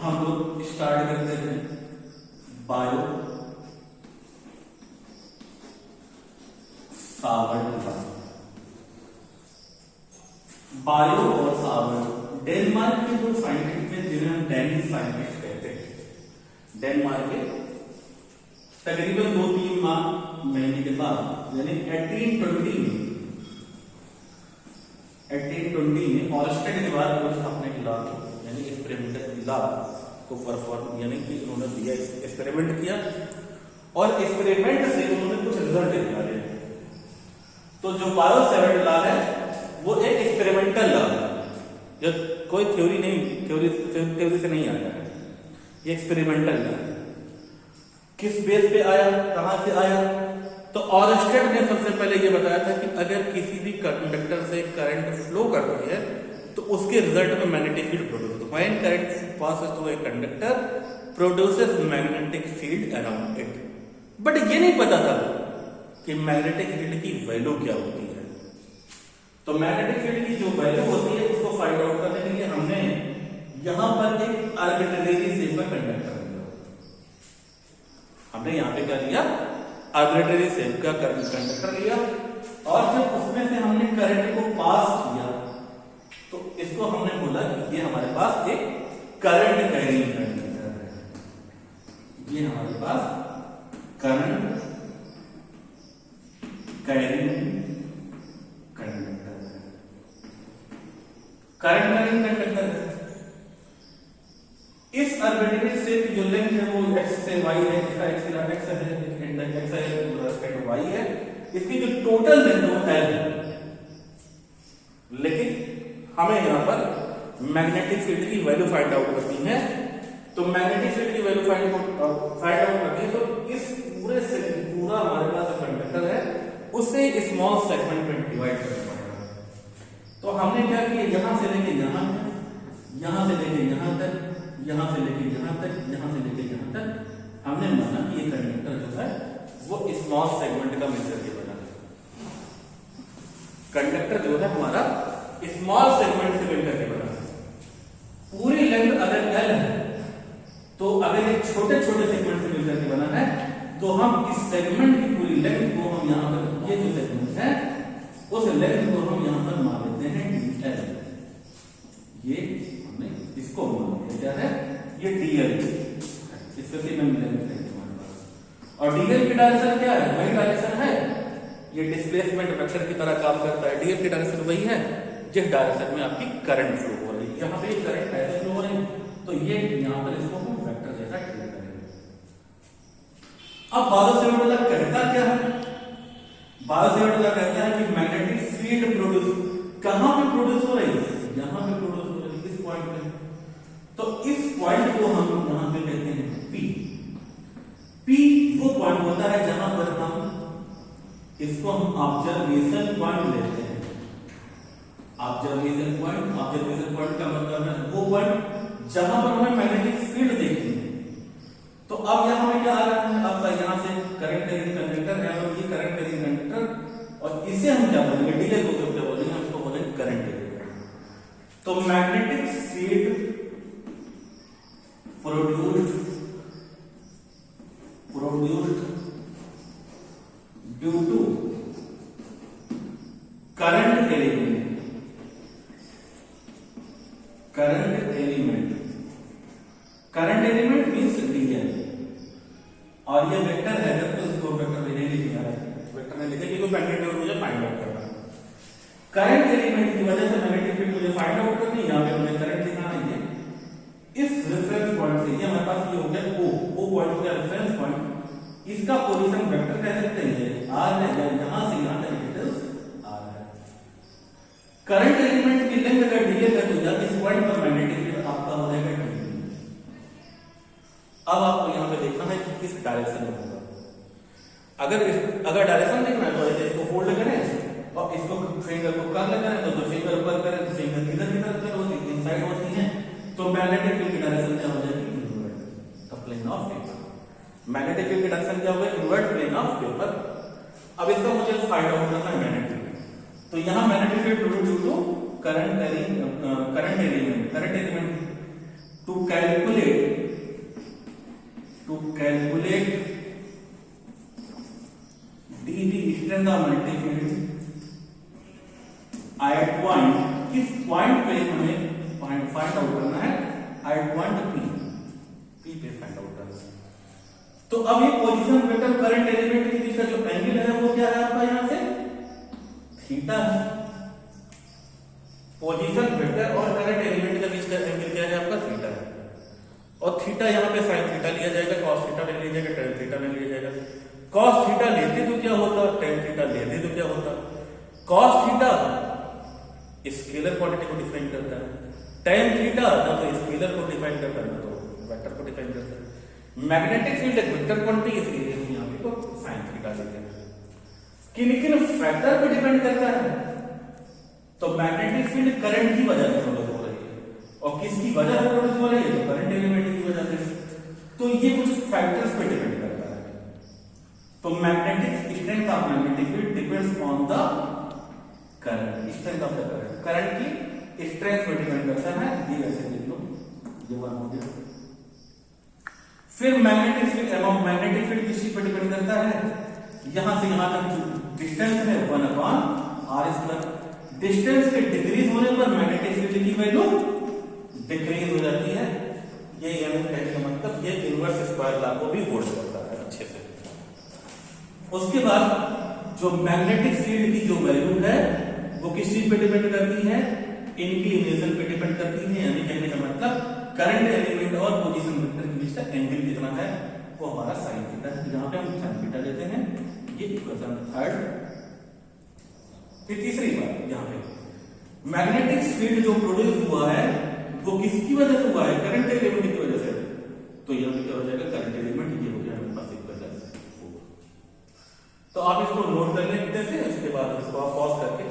हम लोग स्टार्ट करते हैं बायो सावर्ट का। बायो और सावर्ट डेनमार्क के दो साइंटिस्ट हैं जिन्हें हम डेनिश साइंटिस्ट कहते हैं। डेनमार्क के तकरीबन 2-3 महीने के बाद यानी 1820 में ऑरस्टेड के बाद अपने लैब यानी एक्सपेरिमेंटल लैब को परफॉर्म यानी कि उन्होंने दिया एक्सपेरिमेंट किया और एक्सपेरिमेंट से उन्होंने कुछ रिजल्ट निकाले। तो जो बायो सावर्ट लैब है वो एक एक्सपेरिमेंटल लैब है, जो कोई थ्योरी से नहीं आया है, ये एक्सपेरिमेंटल लैब किस बेस पे आया, कहां से आया? तो ऑरस्टेड ने सबसे पहले ये बताया था कि अगर किसी भी कंडक्टर से करंट फ्लो करती है तो उसके रिजल्ट में मैग्नेटिक फील्ड प्रोड्यूस होता है। When current passes through a conductor produces magnetic field around it. But ये नहीं पता था कि मैग्नेटिक फील्ड की वैल्यू क्या होती है। तो मैग्नेटिक फील्ड की जो वैल्यू होती है उसको फाइंड आउट करने के लिए हमने यहां पर एक आर्बिट्रेरी शेप का कंडक्टर लिया। हमने यहां पे क्या लिया? आर्बिट्रेरी शेप का कंडक्टर लिया और जब उसमें से हमने करंट को पास किया तो इसको हमने बोला कि ये हमारे पास एक करंट कैरिंग कंडक्टर है। ये हमारे पास करंट कैरिंग कंडक्टर है। करंट कैरिंग कंडक्टर है। इस आर्बिट्रेरी शेप की जो लेंथ है वो x से y है, इसका x है, x रिस्पेक्ट y है। इसकी जो टोटल लेंथ है वो l है। लेकिन हमें यहां पर मैग्नेटिक फील्ड की वैल्यू फाइंड आउट करनी है। तो मैग्नेटिक फील्ड की वैल्यू फाइंड आउट करनी है तो इस पूरा हमारे पास जो कंडक्टर है उसे स्मॉल सेगमेंट में डिवाइड करना पड़ेगा। तो हमने क्या किया, यहां से लेके यहां तक, यहां से लेके यहां तक, यहां से लेके यहां तक, यहां से लेके यहां तक हमने माना कि ये कंडक्टर जो है वो स्मॉल सेगमेंट का मिलकर के बना है। कंडक्टर जो है हमारा स्मॉल सेगमेंट से मिलकर के बना है। पूरी लेंथ अगर l है तो अगर ये छोटे छोटे सेगमेंट से मिलकर के बना है तो हम इस सेगमेंट की पूरी लेंथ को हम यहां पर, ये जो सेगमेंट है उस लेंथ को हम यहां पर मान लेते हैं dl। ये हमने इसको मान लिया क्या है, ये dl स्पेसिफिक लेंथ है हमारे पास। और dl की डायरेक्शन क्या है? वही डायरेक्शन है, ये डिस्प्लेसमेंट वेक्टर की तरह काम करता है। dl की डायरेक्शन वही है जिस डायरेक्शन में आपकी करंट फ्लो हो रही है। यहां पे करंट ऐसे फ्लो हो रही है तो ये यहां पर इसको हम वेक्टर जैसा ट्रीट करेंगे। अब बायो सावर्ट लॉ कहता क्या है? बायो सावर्ट लॉ कहता है कि मैग्नेटिक फील्ड प्रोड्यूस कहां पे प्रोड्यूस हो रही है? यहां पे प्रोड्यूस हो रही है, इस पॉइंट पे। तो इस पॉइंट को हम यहां पे कहते हैं P। P वो पॉइंट होता है जहां पर हम इसको हम ऑब्जर्वेशन पॉइंट लेते हैं। ऑब्जर्वेशन पॉइंट का मतलब है वो पॉइंट जहां पर हमें मैग्नेटिक फील्ड देखनी है। तो अब यहां पे क्या आ रहा है? अब यहां से करंट कैरिंग कंडक्टर है और ये करंट कैरिंग कंडक्टर और इसे हम क्या बोलेंगे? डीएल को क्या बोलेंगे? हम इसको बोलेंगे करंट कैरिंग। तो magnetic field produced due to current element means DL. और ये वेक्टर है जब तो इसको वेक्टर मैंने लिख दिया है, वेक्टर ने लिखा कि कोई मैग्नेटिक फील्ड मुझे फाइंड आउट करना है। करंट एलिमेंट की वजह से मैग्नेटिक फील्ड मुझे फाइंड आउट करनी है। यहां पे हमने करंट लिखा है इस रेफरेंस पॉइंट से, ये हमारे पास ये हो गया O पॉइंट हो गया रेफरेंस पॉइंट। इसका पोजीशन वेक्टर कह सकते हैं, r है, यहां से यहां तक डिस्टेंस r है। करंट एलिमेंट की लेंथ अगर dl है तो जब इस पॉइंट पर मैग्नेटिक फील्ड आपका हो जाएगा dl। अब आपको यहां पे देखना है कि किस डायरेक्शन में होगा। अगर डायरेक्शन देखना है तो ऐसे इसको होल्ड करें और इसको फिंगर को कर लगाएं तो फिंगर ऊपर करें तो फिंगर इधर होती है, इनसाइड होती है। तो मैग्नेटिक फील्ड की डायरेक्शन क्या हो जाएगी? Invert the plane of paper. Magnetic field की डायरेक्शन क्या होगा? Invert plane of paper. अब इसका मुझे फाइंड आउट करना है मैग्नेटिक फील्ड। तो यहां magnetic field due to current element to calculate the strength of magnetic field at point, किस पॉइंट पे हमें फाइंड आउट करना है, एट पॉइंट पी पे फाइंड आउट करना है। तो अब ये पोजीशन वेक्टर करंट एलिमेंट के बीच का जो एंगल है वो क्या है आपका, यहां से थीटा है। पोजीशन वेक्टर और करंट एलिमेंट के बीच का एंगल क्या है आपका, थीटा है। और थीटा यहां पे साइन थीटा लिया जाएगा, कॉस थीटा ले लिया जाएगा, टेन थीटा ले लिया जाएगा। कॉस थीटा लेते तो क्या होता, टेन थीटा लेते तो क्या होता। कॉस थीटा स्केलर क्वांटिटी को डिफाइन करता है, टेन थीटा ना तो स्केलर को डिफाइन करता है ना तो वेक्टर को डिफाइन करता है। मैग्नेटिक फील्ड एक वेक्टर क्वांटिटी, इसलिए हम यहां पे तो साइन थीटा लेते हैं। किन फैक्टर पे डिपेंड करता है, तो मैग्नेटिक फील्ड करंट की वजह से प्रोड्यूस हो रही है, और किसकी वजह से प्रोड्यूस हो रही है, तो करंट एलिमेंट की वजह से। तो ये कुछ फैक्टर्स पे डिपेंड करता है। तो magnetic strength of magnetic field depends on the current, strength of the current की स्ट्रेंथ पे डिपेंड करता है। ये ऐसे लिख लो, ये वन हो गया। फिर मैग्नेटिक फील्ड किस चीज पे डिपेंड करता है, यहां से यहां तक जो डिस्टेंस है 1/r²। डिस्टेंस के डिक्रीज होने पर मैग्नेटिक फील्ड की वैल्यू डिक्रीज हो जाती है। ये यानी कहने का मतलब ये इनवर्स स्क्वायर लॉ को भी होल्ड करता है अच्छे से। उसके बाद जो मैग्नेटिक फील्ड की जो वैल्यू है वो किस चीज पे डिपेंड करती है, इंक्लिनेशन पे डिपेंड करती है। यानी कहने का मतलब करंट एलिमेंट और पोजीशन वेक्टर के बीच का एंगल कितना है, वो हमारा साइन थीटा है। यहां पे हम साइन थीटा लेते हैं। ये इक्वेशन थर्ड। फिर तीसरी बात, यहां पे मैग्नेटिक फील्ड जो प्रोड्यूस हुआ है वो किसकी वजह से हुआ है, करंट एलिमेंट की वजह से। तो यहां पे क्या हो जाएगा, करंट एलिमेंट ये हो गया हमारे पास इक्वेशन। तो आप इसको नोट कर लें, उसके बाद इसको आप पॉज करके